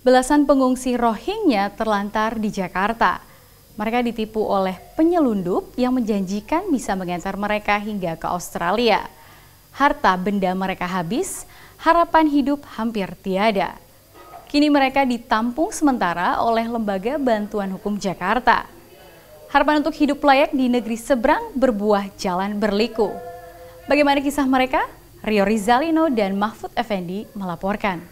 Belasan pengungsi Rohingya terlantar di Jakarta. Mereka ditipu oleh penyelundup yang menjanjikan bisa mengantar mereka hingga ke Australia. Harta benda mereka habis, harapan hidup hampir tiada. Kini mereka ditampung sementara oleh Lembaga Bantuan Hukum Jakarta. Harapan untuk hidup layak di negeri seberang berbuah jalan berliku. Bagaimana kisah mereka? Rio Rizalino dan Mahfud Effendi melaporkan.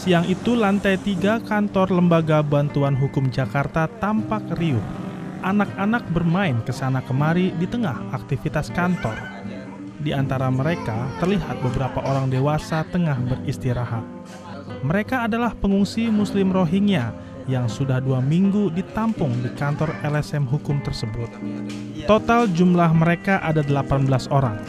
Siang itu lantai 3 kantor Lembaga Bantuan Hukum Jakarta tampak riuh. Anak-anak bermain ke sana kemari di tengah aktivitas kantor. Di antara mereka terlihat beberapa orang dewasa tengah beristirahat. Mereka adalah pengungsi Muslim Rohingya yang sudah 2 minggu ditampung di kantor LSM Hukum tersebut. Total jumlah mereka ada 18 orang.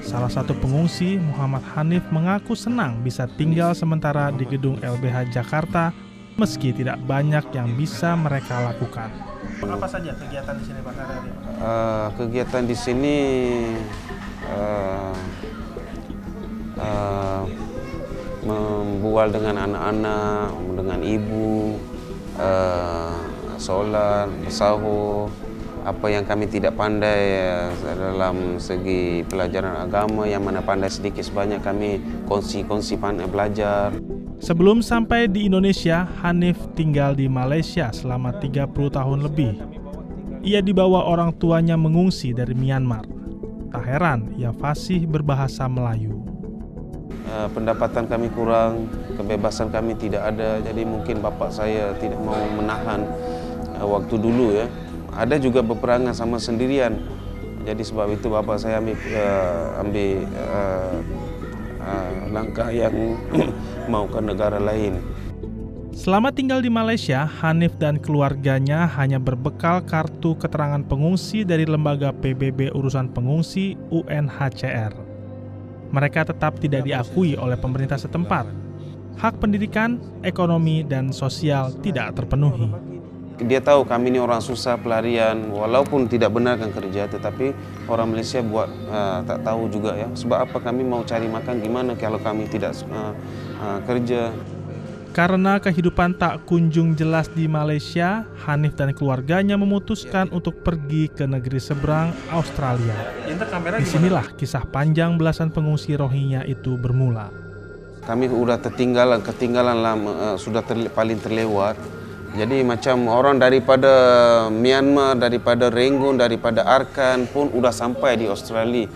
Salah satu pengungsi, Muhammad Hanif, mengaku senang bisa tinggal sementara di gedung LBH Jakarta meski tidak banyak yang bisa mereka lakukan. Apa saja kegiatan di sini, Pak? Kegiatan di sini membual dengan anak-anak, dengan ibu, sholat, bersahur. Apa yang kami tidak pandai dalam segi pelajaran agama, yang mana pandai sedikit sebanyak kami kongsi pandai belajar. Sebelum sampai di Indonesia, Hanif tinggal di Malaysia selama 30 tahun lebih. Ia dibawa orang tuanya mengungsi dari Myanmar. Tak heran ia fasih berbahasa Melayu. Pendapatan kami kurang, kebebasan kami tidak ada, jadi mungkin bapak saya tidak mau menahan waktu dulu ya. Ada juga peperangan sama sendirian. Jadi sebab itu bapak saya ambil langkah yang mau ke negara lain. Selama tinggal di Malaysia, Hanif dan keluarganya hanya berbekal kartu keterangan pengungsi dari Lembaga PBB Urusan Pengungsi UNHCR. Mereka tetap tidak diakui oleh pemerintah setempat. Hak pendidikan, ekonomi, dan sosial tidak terpenuhi. Dia tahu kami ini orang susah pelarian, walaupun tidak benar kan kerja, tetapi orang Malaysia buat tak tahu juga ya. Sebab apa kami mau cari makan gimana kalau kami tidak kerja. Karena kehidupan tak kunjung jelas di Malaysia, Hanif dan keluarganya memutuskan untuk pergi ke negeri seberang, Australia. Disinilah kisah panjang belasan pengungsi Rohingya itu bermula. Kami sudah ketinggalan lama, sudah paling terlewat. Jadi macam orang daripada Myanmar, daripada Rangoon, daripada Arkan pun udah sampai di Australia.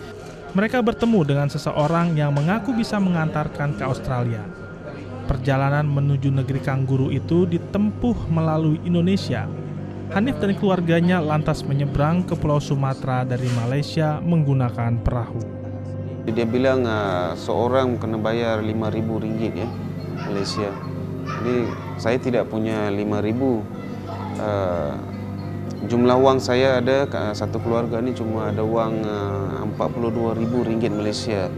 Mereka bertemu dengan seseorang yang mengaku bisa mengantarkan ke Australia. Perjalanan menuju negeri kanguru itu ditempuh melalui Indonesia. Hanif dan keluarganya lantas menyeberang ke Pulau Sumatera dari Malaysia menggunakan perahu. Dia bilang seorang kena bayar RM5.000 ya, Malaysia. Jadi saya tidak punya 5.000. Jumlah uang saya ada, satu keluarga ini cuma ada uang RM42.000 Malaysia.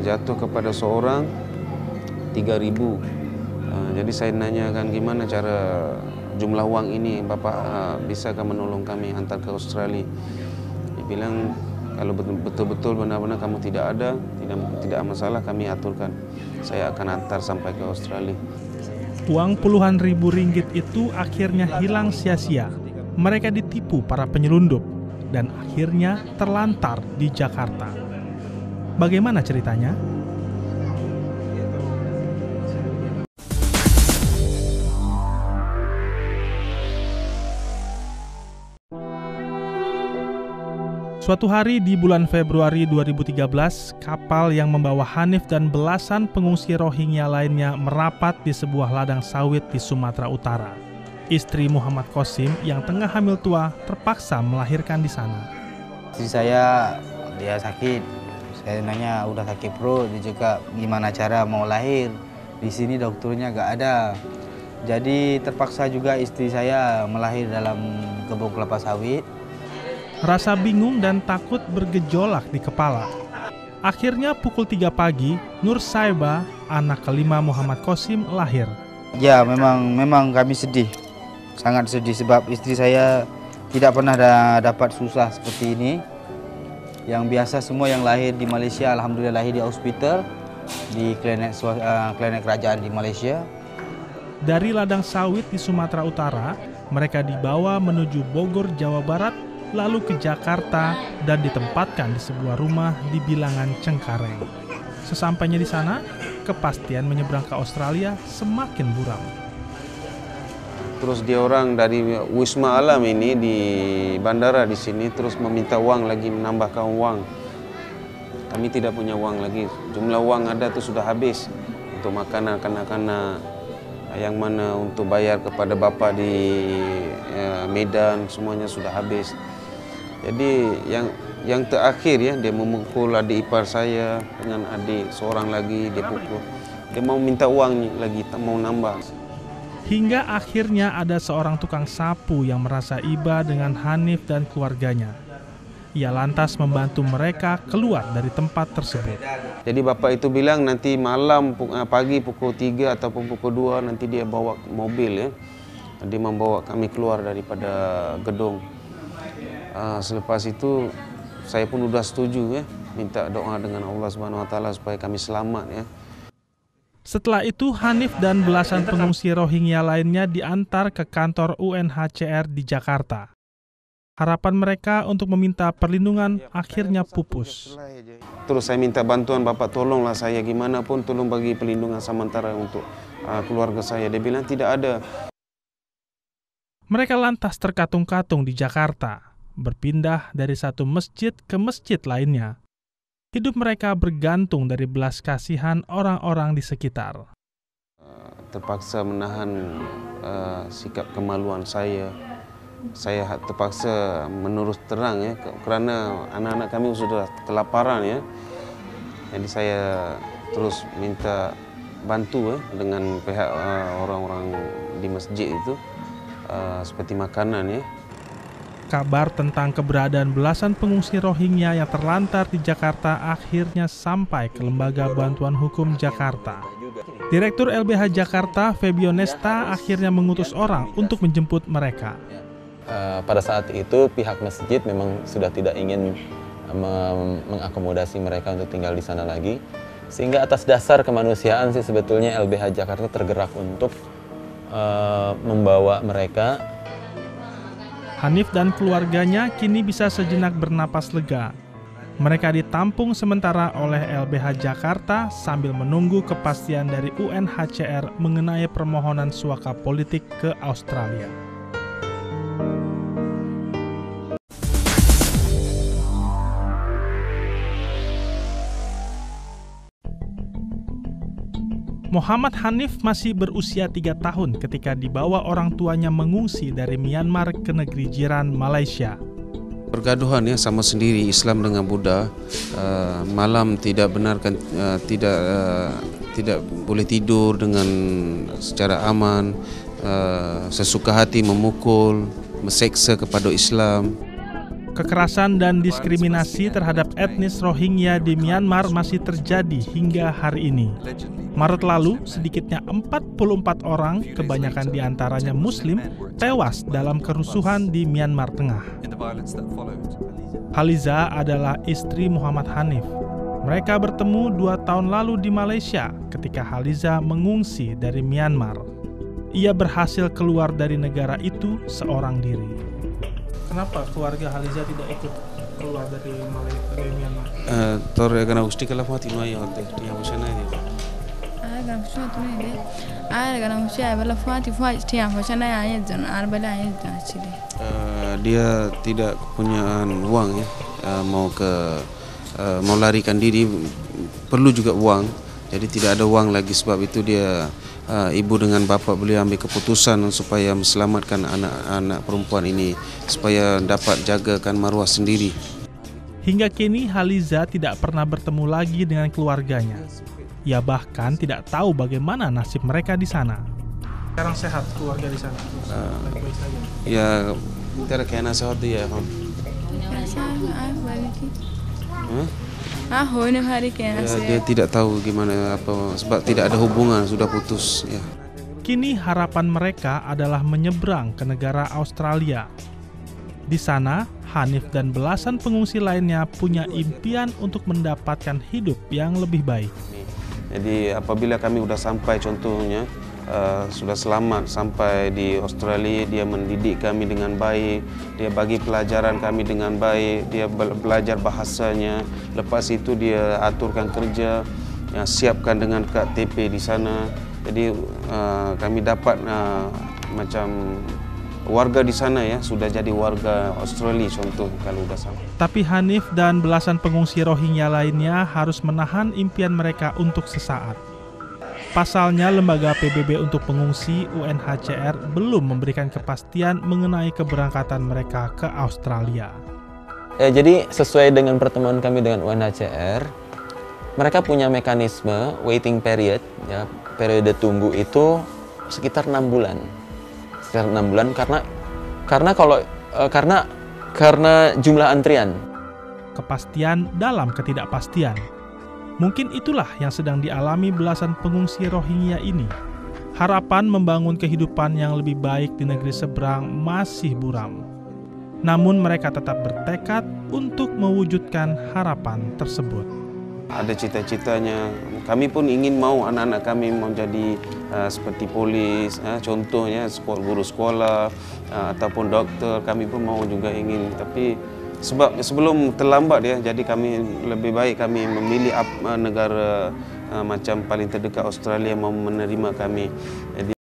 Jatuh kepada seorang 3.000. Jadi saya nanyakan gimana cara jumlah uang ini, Bapak bisakah menolong kami antar ke Australia? Dia bilang kalau betul-betul benar-benar kamu tidak ada, tidak masalah, kami aturkan. Saya akan antar sampai ke Australia. Uang puluhan ribu ringgit itu akhirnya hilang sia-sia. Mereka ditipu para penyelundup dan akhirnya terlantar di Jakarta. Bagaimana ceritanya? Suatu hari di bulan Februari 2013, kapal yang membawa Hanif dan belasan pengungsi Rohingya lainnya merapat di sebuah ladang sawit di Sumatera Utara. Istri Muhammad Qasim yang tengah hamil tua terpaksa melahirkan di sana. Istri saya, dia sakit. Saya nanya udah sakit perut, dia juga gimana cara mau lahir. Di sini dokternya gak ada. Jadi terpaksa juga istri saya melahir dalam kebun kelapa sawit. Rasa bingung dan takut bergejolak di kepala. Akhirnya pukul 3 pagi, Nur Saiba, anak kelima Muhammad Qasim, lahir. Ya, memang kami sedih. Sangat sedih sebab istri saya tidak pernah dapat susah seperti ini. Yang biasa semua yang lahir di Malaysia, alhamdulillah lahir di hospital. di klinik kerajaan di Malaysia. Dari ladang sawit di Sumatera Utara, mereka dibawa menuju Bogor, Jawa Barat, lalu ke Jakarta dan ditempatkan di sebuah rumah di bilangan Cengkareng. Sesampainya di sana, kepastian menyeberang ke Australia semakin buram. Terus dia orang dari Wisma Alam ini di bandara di sini terus meminta uang lagi, menambahkan uang. Kami tidak punya uang lagi. Jumlah uang ada tuh sudah habis untuk makanan kanak-kanak, yang mana untuk bayar kepada bapak di Medan semuanya sudah habis. Jadi yang terakhir ya, dia memukul adik ipar saya dengan adik seorang lagi dia pukul. Dia mau minta uang lagi, mau nambah. Hingga akhirnya ada seorang tukang sapu yang merasa iba dengan Hanif dan keluarganya. Ia lantas membantu mereka keluar dari tempat tersebut. Jadi bapak itu bilang nanti malam pagi pukul 3 ataupun pukul 2 nanti dia bawa mobil ya. Dia membawa kami keluar daripada gedung. Selepas itu saya pun sudah setuju ya, minta doa dengan Allah Subhanahu wa taala supaya kami selamat ya. Setelah itu Hanif dan belasan pengungsi Rohingya lainnya diantar ke kantor UNHCR di Jakarta. Harapan mereka untuk meminta perlindungan akhirnya pupus. Terus saya minta bantuan, Bapak tolonglah saya gimana pun, tolong bagi perlindungan sementara untuk keluarga saya. Dia bilang tidak ada. Mereka lantas terkatung-katung di Jakarta, berpindah dari satu masjid ke masjid lainnya. Hidup mereka bergantung dari belas kasihan orang-orang di sekitar. Terpaksa menahan sikap kemaluan saya. Saya terpaksa menurut terang ya, karena anak-anak kami sudah kelaparan ya. Jadi saya terus minta bantu ya, dengan pihak orang-orang di masjid itu seperti makanan ya. Kabar tentang keberadaan belasan pengungsi Rohingya yang terlantar di Jakarta akhirnya sampai ke Lembaga Bantuan Hukum Jakarta. Direktur LBH Jakarta, Febio Nesta, akhirnya mengutus orang untuk menjemput mereka. Pada saat itu pihak masjid memang sudah tidak ingin mengakomodasi mereka untuk tinggal di sana lagi, sehingga atas dasar kemanusiaan sih sebetulnya LBH Jakarta tergerak untuk membawa mereka. Hanif dan keluarganya kini bisa sejenak bernapas lega. Mereka ditampung sementara oleh LBH Jakarta sambil menunggu kepastian dari UNHCR mengenai permohonan suaka politik ke Australia. Muhammad Hanif masih berusia 3 tahun ketika dibawa orang tuanya mengungsi dari Myanmar ke negeri jiran Malaysia. Pergaduhan ya, sama sendiri Islam dengan Buddha. Malam tidak benarkan, tidak boleh tidur dengan secara aman, sesuka hati memukul, meseksa kepada Islam. Kekerasan dan diskriminasi terhadap etnis Rohingya di Myanmar masih terjadi hingga hari ini. Maret lalu, sedikitnya 44 orang, kebanyakan diantaranya Muslim, tewas dalam kerusuhan di Myanmar Tengah. Haliza adalah istri Muhammad Hanif. Mereka bertemu 2 tahun lalu di Malaysia ketika Haliza mengungsi dari Myanmar. Ia berhasil keluar dari negara itu seorang diri. Kenapa keluarga Haliza tidak ikut keluar dari Myanmar? Torre kana gusti kala fati no ayo te dia busana dia. Dia tidak punya uang ya, mau larikan diri perlu juga uang, jadi tidak ada uang lagi, sebab itu dia ibu dengan bapak beliau ambil keputusan supaya menyelamatkan anak-anak perempuan ini supaya dapat jagakan maruah sendiri. Hingga kini Haliza tidak pernah bertemu lagi dengan keluarganya. Ia bahkan tidak tahu bagaimana nasib mereka di sana. Sekarang sehat keluarga di sana? Baik-baik saja. Ya, tidak kena sehat dia. Dia tidak tahu gimana sebab tidak ada hubungan, sudah putus. Ya. Kini harapan mereka adalah menyeberang ke negara Australia. Di sana, Hanif dan belasan pengungsi lainnya punya impian untuk mendapatkan hidup yang lebih baik. Jadi apabila kami sudah sampai, contohnya sudah selamat sampai di Australia, dia mendidik kami dengan baik, dia bagi pelajaran kami dengan baik, dia belajar bahasanya, lepas itu dia aturkan kerja, siapkan dengan KTP di sana. Jadi kami dapat macam warga di sana ya, sudah jadi warga Australia contoh kalau sudah sampai. Tapi Hanif dan belasan pengungsi Rohingya lainnya harus menahan impian mereka untuk sesaat. Pasalnya, lembaga PBB untuk pengungsi UNHCR belum memberikan kepastian mengenai keberangkatan mereka ke Australia. Jadi sesuai dengan pertemuan kami dengan UNHCR, mereka punya mekanisme waiting period, ya, periode tunggu itu sekitar 6 bulan. Sekitar 6 bulan karena jumlah antrian. Kepastian dalam ketidakpastian. Mungkin itulah yang sedang dialami belasan pengungsi Rohingya ini. Harapan membangun kehidupan yang lebih baik di negeri seberang masih buram. Namun mereka tetap bertekad untuk mewujudkan harapan tersebut. Ada cita-citanya, kami pun ingin mau anak-anak kami mau jadi seperti polis, contohnya guru sekolah ataupun dokter, kami pun mau juga ingin. Tapi sebelum terlambat ya, jadi kami lebih baik kami memilih negara macam paling terdekat Australia mau menerima kami. Jadi